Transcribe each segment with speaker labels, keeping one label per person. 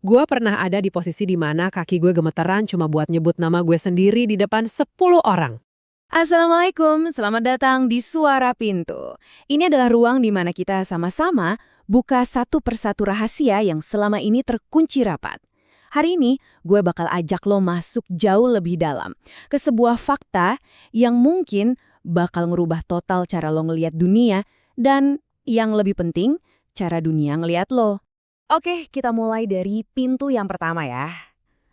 Speaker 1: Gua pernah ada di posisi di mana kaki gue gemeteran cuma buat nyebut nama gue sendiri di depan 10 orang.
Speaker 2: Assalamualaikum, selamat datang di Suara Pintu. Ini adalah ruang di mana kita sama-sama buka satu persatu rahasia yang selama ini terkunci rapat. Hari ini, gue bakal ajak lo masuk jauh lebih dalam ke sebuah fakta yang mungkin bakal ngerubah total cara lo ngelihat dunia dan yang lebih penting, cara dunia ngelihat lo. Oke, kita mulai dari pintu yang pertama ya.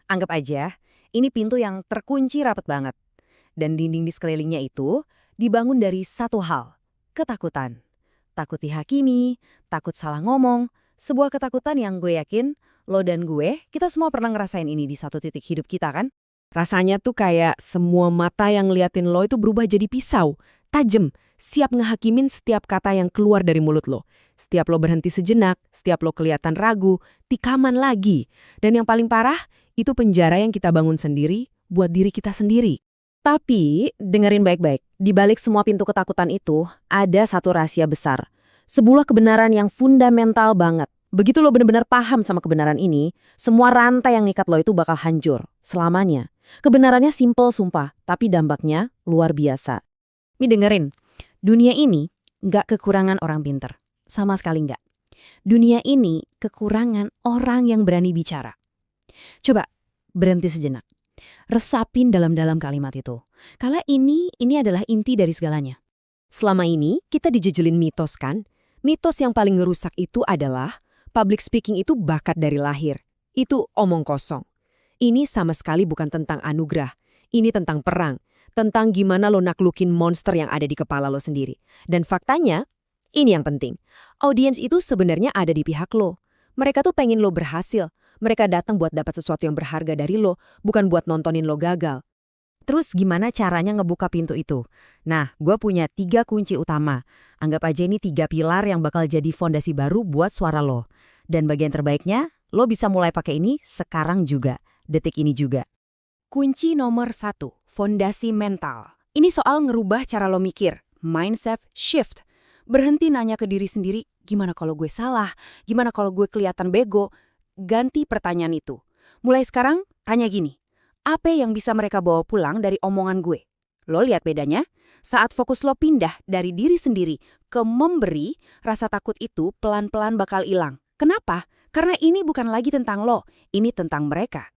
Speaker 2: Anggap aja, ini pintu yang terkunci rapat banget. Dan dinding di sekelilingnya itu dibangun dari satu hal, ketakutan. Takut dihakimi, takut salah ngomong, sebuah ketakutan yang gue yakin lo dan gue, kita semua pernah ngerasain ini di satu titik hidup kita kan?
Speaker 1: Rasanya tuh kayak semua mata yang ngeliatin lo itu berubah jadi pisau, tajam, siap ngehakimin setiap kata yang keluar dari mulut lo. Setiap lo berhenti sejenak, setiap lo kelihatan ragu, tikaman lagi. Dan yang paling parah, itu penjara yang kita bangun sendiri buat diri kita sendiri.
Speaker 2: Tapi, dengerin baik-baik, di balik semua pintu ketakutan itu, ada satu rahasia besar. Sebuah kebenaran yang fundamental banget. Begitu lo benar-benar paham sama kebenaran ini, semua rantai yang ngikat lo itu bakal hancur, selamanya. Kebenarannya simple sumpah, tapi dampaknya luar biasa. Nih dengerin, dunia ini nggak kekurangan orang pinter. Sama sekali nggak. Dunia ini kekurangan orang yang berani bicara. Coba, berhenti sejenak. Resapin dalam-dalam kalimat itu. Karena ini adalah inti dari segalanya. Selama ini kita dijejelin mitos kan? Mitos yang paling ngerusak itu adalah public speaking itu bakat dari lahir. Itu omong kosong. Ini sama sekali bukan tentang anugerah. Ini tentang perang. Tentang gimana lo naklukin monster yang ada di kepala lo sendiri. Dan faktanya, ini yang penting. Audiens itu sebenarnya ada di pihak lo. Mereka tuh pengen lo berhasil. Mereka datang buat dapat sesuatu yang berharga dari lo, bukan buat nontonin lo gagal. Terus gimana caranya ngebuka pintu itu? Nah, gue punya 3 kunci utama. Anggap aja ini 3 pilar yang bakal jadi fondasi baru buat suara lo. Dan bagian terbaiknya, lo bisa mulai pakai ini sekarang juga, detik ini juga. Kunci nomor 1, fondasi mental. Ini soal ngerubah cara lo mikir, mindset shift. Berhenti nanya ke diri sendiri, gimana kalau gue salah? Gimana kalau gue kelihatan bego? Ganti pertanyaan itu. Mulai sekarang, tanya gini. Apa yang bisa mereka bawa pulang dari omongan gue? Lo lihat bedanya? Saat fokus lo pindah dari diri sendiri ke memberi, rasa takut itu pelan-pelan bakal hilang. Kenapa? Karena ini bukan lagi tentang lo, ini tentang mereka.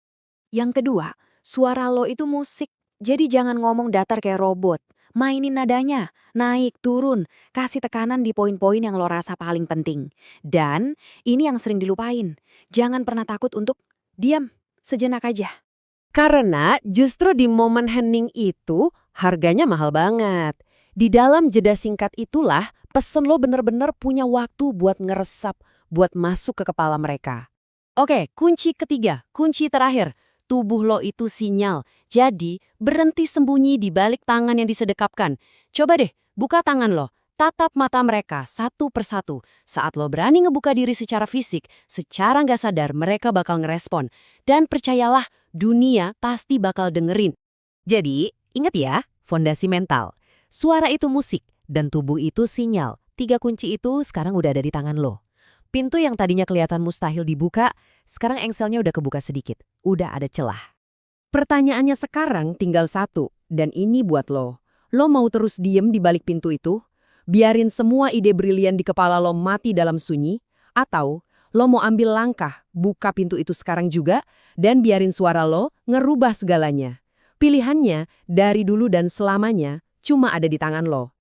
Speaker 2: Yang kedua, suara lo itu musik. Jadi jangan ngomong datar kayak robot. Mainin nadanya, naik, turun, kasih tekanan di poin-poin yang lo rasa paling penting. Dan ini yang sering dilupain. Jangan pernah takut untuk diam, sejenak aja. Karena justru di momen hening itu harganya mahal banget. Di dalam jeda singkat itulah pesen lo bener-bener punya waktu buat ngeresap, buat masuk ke kepala mereka. Oke, kunci ketiga, kunci terakhir. Tubuh lo itu sinyal. Jadi, berhenti sembunyi di balik tangan yang disedekapkan. Coba deh, buka tangan lo. Tatap mata mereka satu persatu. Saat lo berani ngebuka diri secara fisik, secara nggak sadar mereka bakal ngerespon. Dan percayalah, dunia pasti bakal dengerin. Jadi, ingat ya, fondasi mental. Suara itu musik, dan tubuh itu sinyal. 3 kunci itu sekarang udah ada di tangan lo. Pintu yang tadinya kelihatan mustahil dibuka, sekarang engselnya udah kebuka sedikit. Udah ada celah. Pertanyaannya sekarang tinggal satu, dan ini buat lo. Lo mau terus diem di balik pintu itu? Biarin semua ide brilian di kepala lo mati dalam sunyi? Atau lo mau ambil langkah, buka pintu itu sekarang juga, dan biarin suara lo ngerubah segalanya? Pilihannya dari dulu dan selamanya cuma ada di tangan lo.